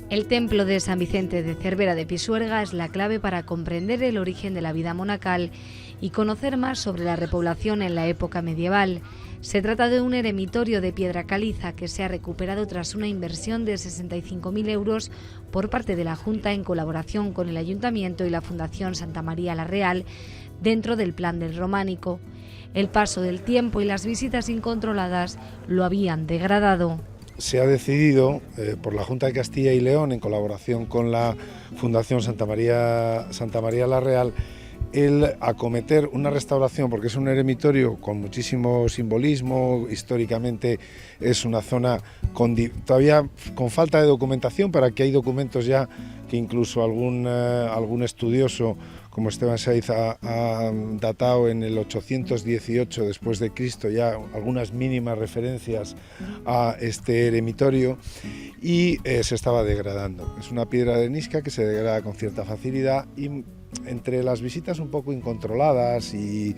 El templo de San Vicente de Cervera de Pisuerga es la clave para comprender el origen de la vida monacal y conocer más sobre la repoblación en la época medieval. Se trata de un eremitorio de piedra caliza que se ha recuperado tras una inversión de 65.000 euros por parte de la Junta en colaboración con el Ayuntamiento y la Fundación Santa María la Real dentro del plan del románico. El paso del tiempo y las visitas incontroladas lo habían degradado. Se ha decidido por la Junta de Castilla y León, en colaboración con la Fundación Santa María la Real, el acometer una restauración, porque es un eremitorio con muchísimo simbolismo. Históricamente es una zona todavía con falta de documentación, para que hay documentos ya que incluso algún estudioso como Esteban Saiz ha datado en el 818 después de Cristo ya algunas mínimas referencias a este eremitorio, y se estaba degradando. Es una piedra arenisca que se degrada con cierta facilidad, y entre las visitas un poco incontroladas y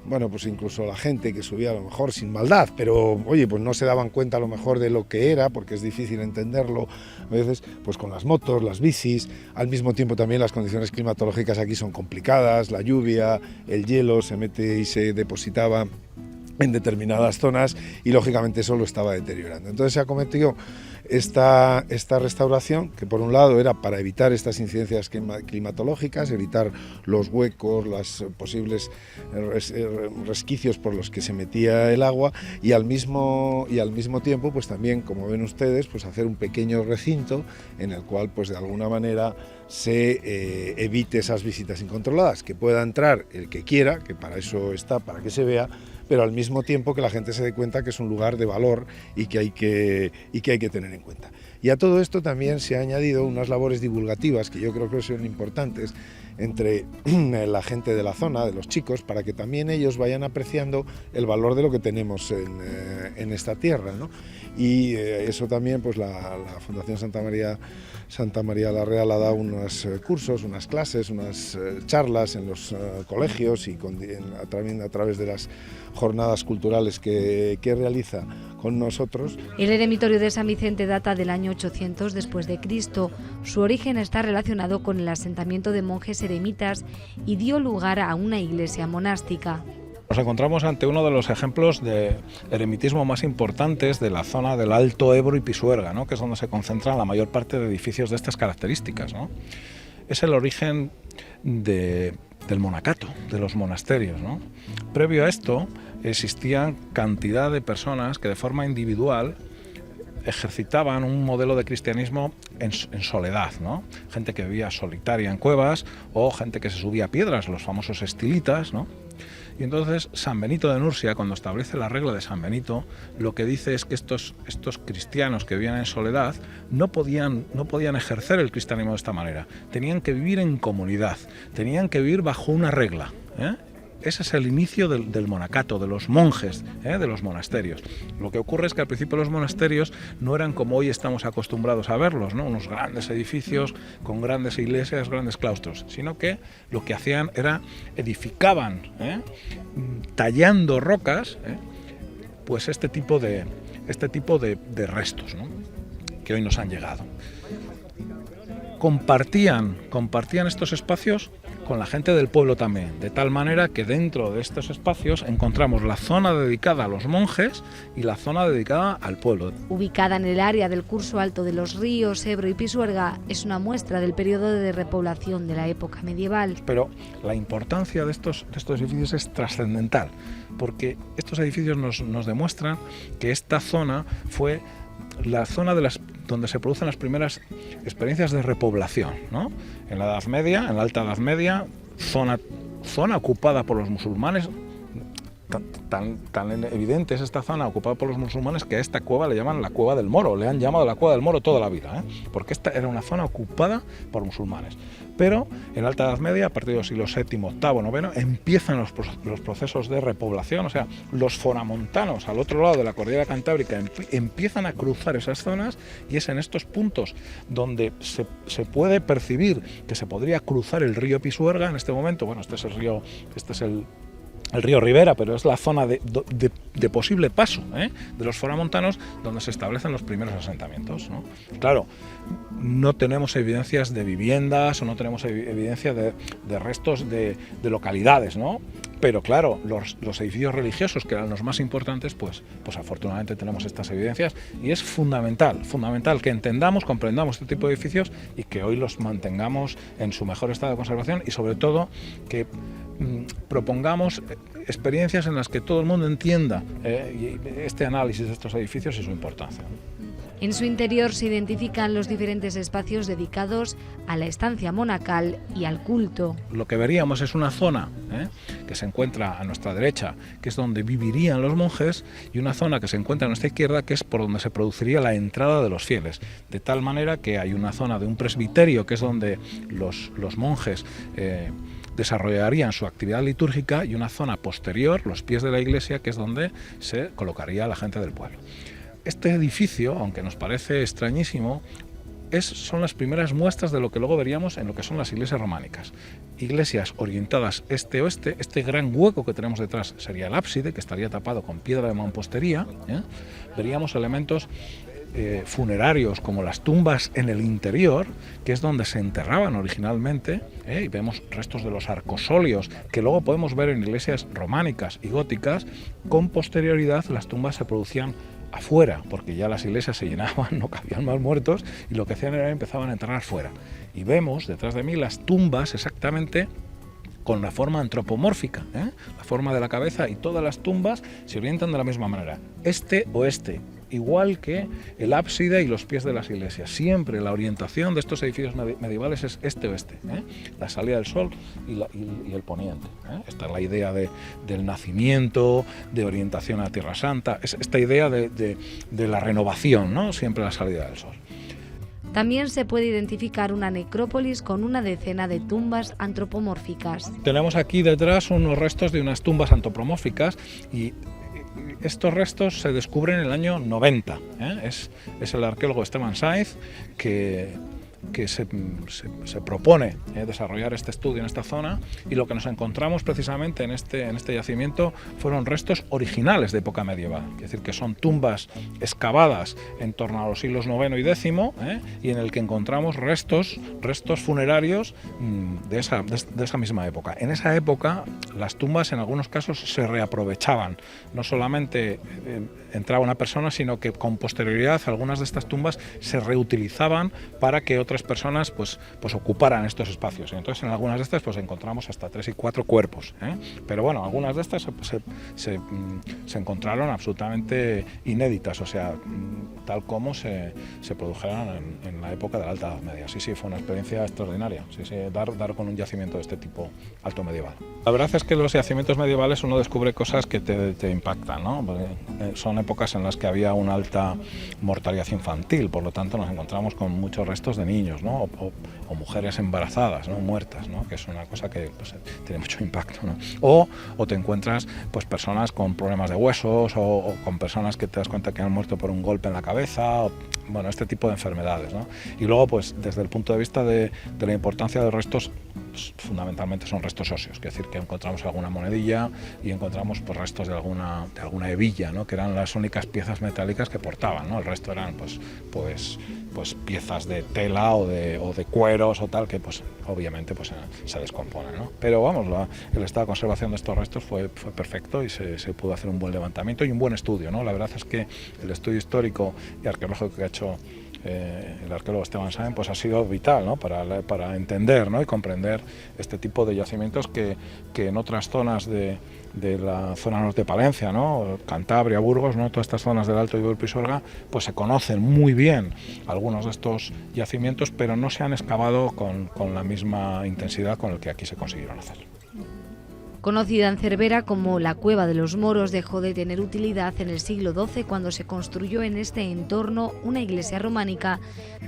bueno, pues incluso la gente que subía a lo mejor sin maldad, pero oye, pues no se daban cuenta a lo mejor de lo que era, porque es difícil entenderlo a veces, pues con las motos, las bicis. Al mismo tiempo también las condiciones climatológicas aquí son complicadas, la lluvia, el hielo se mete y se depositaba en determinadas zonas, y lógicamente eso lo estaba deteriorando. Entonces se acometió esta restauración, que por un lado era para evitar estas incidencias climatológicas, evitar los huecos, los posibles resquicios por los que se metía el agua, y al mismo tiempo pues también, como ven ustedes, pues hacer un pequeño recinto en el cual pues de alguna manera se evite esas visitas incontroladas, que pueda entrar el que quiera, que para eso está, para que se vea, pero al mismo tiempo que la gente se dé cuenta que es un lugar de valor y que hay que tener en cuenta. Y a todo esto también se ha añadido unas labores divulgativas que yo creo que son importantes entre la gente de la zona, de los chicos, para que también ellos vayan apreciando el valor de lo que tenemos en esta tierra, ¿no? Y eso también, pues la Fundación Santa María la Real ha dado unos cursos, unas clases, unas charlas en los colegios, y también a través de las jornadas culturales que realiza con nosotros. El eremitorio de San Vicente data del año 800 después de Cristo. Su origen está relacionado con el asentamiento de monjes eremitas y dio lugar a una iglesia monástica. Nos encontramos ante uno de los ejemplos de eremitismo más importantes de la zona del Alto Ebro y Pisuerga, ¿no? Que es donde se concentran la mayor parte de edificios de estas características, ¿no? Es el origen del monacato, de los monasterios, ¿no? Previo a esto existían cantidad de personas que de forma individual ejercitaban un modelo de cristianismo en soledad, ¿no? Gente que vivía solitaria en cuevas, o gente que se subía a piedras, los famosos estilitas, ¿no? Y entonces San Benito de Nursia, cuando establece la regla de San Benito, lo que dice es que estos cristianos que vivían en soledad no podían ejercer el cristianismo de esta manera. Tenían que vivir en comunidad, tenían que vivir bajo una regla, ¿eh? Ese es el inicio del monacato, de los monjes, de los monasterios. Lo que ocurre es que al principio los monasterios no eran como hoy estamos acostumbrados a verlos, ¿no? Unos grandes edificios con grandes iglesias, grandes claustros, sino que lo que hacían era edificaban, tallando rocas, pues este tipo de restos, ¿no? Que hoy nos han llegado. Compartían estos espacios con la gente del pueblo también, de tal manera que dentro de estos espacios encontramos la zona dedicada a los monjes y la zona dedicada al pueblo. Ubicada en el área del curso alto de los ríos Ebro y Pisuerga, es una muestra del periodo de repoblación de la época medieval. Pero la importancia de estos edificios es trascendental, porque estos edificios nos demuestran que esta zona fue la zona donde se producen las primeras experiencias de repoblación, ¿no? En la Edad Media, en la Alta Edad Media, zona ocupada por los musulmanes. Tan evidente es esta zona ocupada por los musulmanes que a esta cueva le llaman la Cueva del Moro, le han llamado la Cueva del Moro toda la vida, porque esta era una zona ocupada por musulmanes. Pero en la Alta Edad Media, a partir del siglo VII, VIII, IX, empiezan los procesos de repoblación, o sea, los foramontanos al otro lado de la cordillera cantábrica empiezan a cruzar esas zonas, y es en estos puntos donde se puede percibir que se podría cruzar el río Pisuerga en este momento. Bueno, este es el río Ribera, pero es la zona de posible paso de los foramontanos donde se establecen los primeros asentamientos, ¿no? Claro, no tenemos evidencias de viviendas o no tenemos evidencia de restos de localidades, ¿no? Pero claro, los edificios religiosos, que eran los más importantes, pues afortunadamente tenemos estas evidencias, y es fundamental que entendamos, comprendamos este tipo de edificios y que hoy los mantengamos en su mejor estado de conservación, y sobre todo que propongamos experiencias en las que todo el mundo entienda este análisis de estos edificios y su importancia. En su interior se identifican los diferentes espacios dedicados a la estancia monacal y al culto. Lo que veríamos es una zona que se encuentra a nuestra derecha, que es donde vivirían los monjes, y una zona que se encuentra a nuestra izquierda, que es por donde se produciría la entrada de los fieles. De tal manera que hay una zona de un presbiterio, que es donde los monjes desarrollarían su actividad litúrgica, y una zona posterior, los pies de la iglesia, que es donde se colocaría la gente del pueblo. Este edificio, aunque nos parece extrañísimo, son las primeras muestras de lo que luego veríamos en lo que son las iglesias románicas. Iglesias orientadas este-oeste. Este gran hueco que tenemos detrás sería el ábside, que estaría tapado con piedra de mampostería. Veríamos elementos funerarios como las tumbas en el interior, que es donde se enterraban originalmente, y vemos restos de los arcosolios que luego podemos ver en iglesias románicas y góticas. Con posterioridad las tumbas se producían afuera, porque ya las iglesias se llenaban, no cabían más muertos, y lo que hacían era empezaban a enterrar fuera. Y vemos detrás de mí las tumbas exactamente con la forma antropomórfica, la forma de la cabeza, y todas las tumbas se orientan de la misma manera, este-oeste, igual que el ábside y los pies de las iglesias. Siempre la orientación de estos edificios medievales es este-oeste, la salida del sol y el poniente. Esta es la idea del nacimiento, de orientación a Tierra Santa, es esta idea de la renovación, ¿no? Siempre la salida del sol. También se puede identificar una necrópolis con una decena de tumbas antropomórficas. Tenemos aquí detrás unos restos de unas tumbas antropomórficas, y estos restos se descubren en el año 90. Es el arqueólogo Esteban Sáenz que se propone desarrollar este estudio en esta zona, y lo que nos encontramos precisamente en este yacimiento fueron restos originales de época medieval, es decir, que son tumbas excavadas en torno a los siglos IX y X, y en el que encontramos restos funerarios de esa misma época. En esa época las tumbas en algunos casos se reaprovechaban, no solamente entraba una persona, sino que con posterioridad algunas de estas tumbas se reutilizaban para que otras personas pues ocuparan estos espacios. Y entonces en algunas de estas pues encontramos hasta 3 y 4 cuerpos, pero bueno, algunas de estas se encontraron absolutamente inéditas, o sea, tal como se produjeron en la época de la Alta Edad Media. Sí, fue una experiencia extraordinaria, dar con un yacimiento de este tipo alto medieval. La verdad es que los yacimientos medievales uno descubre cosas que te impactan, ¿no? Son épocas en las que había una alta mortalidad infantil, por lo tanto nos encontramos con muchos restos de niños, ¿no? o mujeres embarazadas, ¿no? Muertas, ¿no? Que es una cosa que pues, tiene mucho impacto, ¿no? O te encuentras pues personas con problemas de huesos, o con personas que te das cuenta que han muerto por un golpe en la cabeza, bueno, este tipo de enfermedades, ¿no? Y luego pues desde el punto de vista de la importancia de los restos, pues, fundamentalmente son restos óseos, es decir, que encontramos alguna monedilla y encontramos pues, restos de alguna hebilla, ¿no? Que eran las únicas piezas metálicas que portaban, ¿no? El resto eran pues piezas de tela o de cueros o tal, que pues obviamente pues se descomponen, ¿no? Pero vamos, el estado de conservación de estos restos fue perfecto, y se pudo hacer un buen levantamiento y un buen estudio, ¿no? La verdad es que el estudio histórico y arqueológico que ha hecho el arqueólogo Esteban Sáenz pues ha sido vital, ¿no? para entender, ¿no? Y comprender este tipo de yacimientos que en otras zonas de la zona norte de Palencia, ¿no? Cantabria, Burgos, ¿no? Todas estas zonas del Alto Ebro y Pisuerga pues se conocen muy bien algunos de estos yacimientos, pero no se han excavado con la misma intensidad con el que aquí se consiguieron hacer. Conocida en Cervera como la Cueva de los Moros, dejó de tener utilidad en el siglo XII cuando se construyó en este entorno una iglesia románica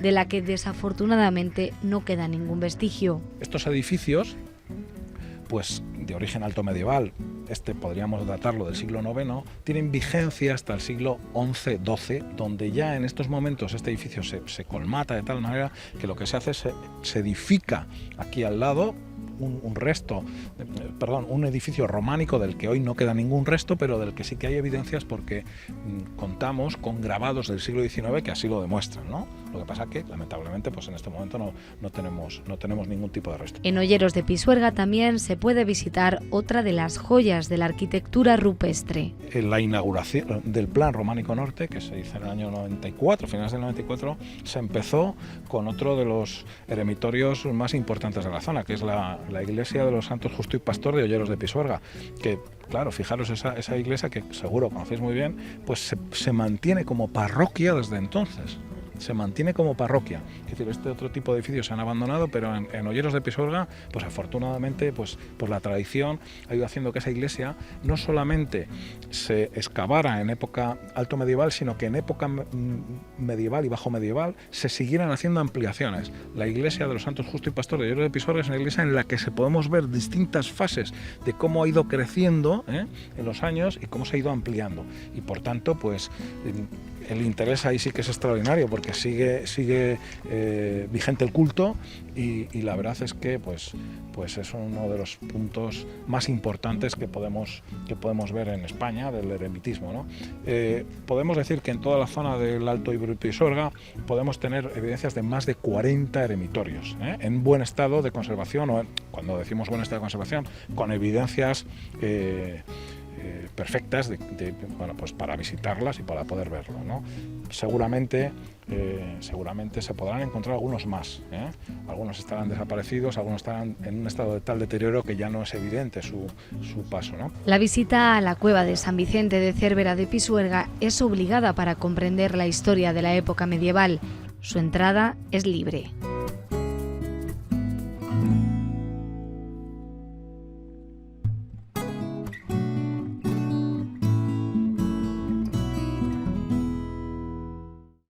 de la que desafortunadamente no queda ningún vestigio. Estos edificios, pues de origen alto medieval, podríamos datarlo del siglo IX, tienen vigencia hasta el siglo XI-XII, donde ya en estos momentos este edificio se colmata de tal manera que lo que se hace es se edifica aquí al lado un edificio románico del que hoy no queda ningún resto, pero del que sí que hay evidencias porque contamos con grabados del siglo XIX que así lo demuestran, ¿no? Lo que pasa que, lamentablemente, pues en este momento no tenemos ningún tipo de resto. En Olleros de Pisuerga también se puede visitar otra de las joyas de la arquitectura rupestre. En la inauguración del Plan Románico Norte, que se hizo en el año 94, finales del 94, se empezó con otro de los eremitorios más importantes de la zona, que es la iglesia de los Santos Justo y Pastor de Olleros de Pisuerga, que, claro, fijaros, esa iglesia que seguro conocéis muy bien, pues se mantiene como parroquia desde entonces. Se mantiene como parroquia. Es decir, este otro tipo de edificios se han abandonado, pero en Olleros de Pisuerga, pues afortunadamente, pues por la tradición ha ido haciendo que esa iglesia no solamente se excavara en época alto medieval, sino que en época medieval y bajo medieval se siguieran haciendo ampliaciones. La iglesia de los Santos Justo y Pastor de Olleros de Pisuerga es una iglesia en la que se podemos ver distintas fases de cómo ha ido creciendo en los años y cómo se ha ido ampliando. Y por tanto, pues el interés ahí sí que es extraordinario, porque sigue vigente el culto y la verdad es que pues es uno de los puntos más importantes que podemos ver en España del eremitismo, ¿no? Podemos decir que en toda la zona del Alto Ebro y Pisuerga podemos tener evidencias de más de 40 eremitorios en buen estado de conservación, o cuando decimos buen estado de conservación, con evidencias perfectas bueno, pues para visitarlas y para poder verlo, ¿no? Seguramente se podrán encontrar algunos más, algunos estarán desaparecidos, algunos estarán en un estado de tal deterioro que ya no es evidente su paso, ¿no? La visita a la cueva de San Vicente de Cervera de Pisuerga es obligada para comprender la historia de la época medieval. Su entrada es libre.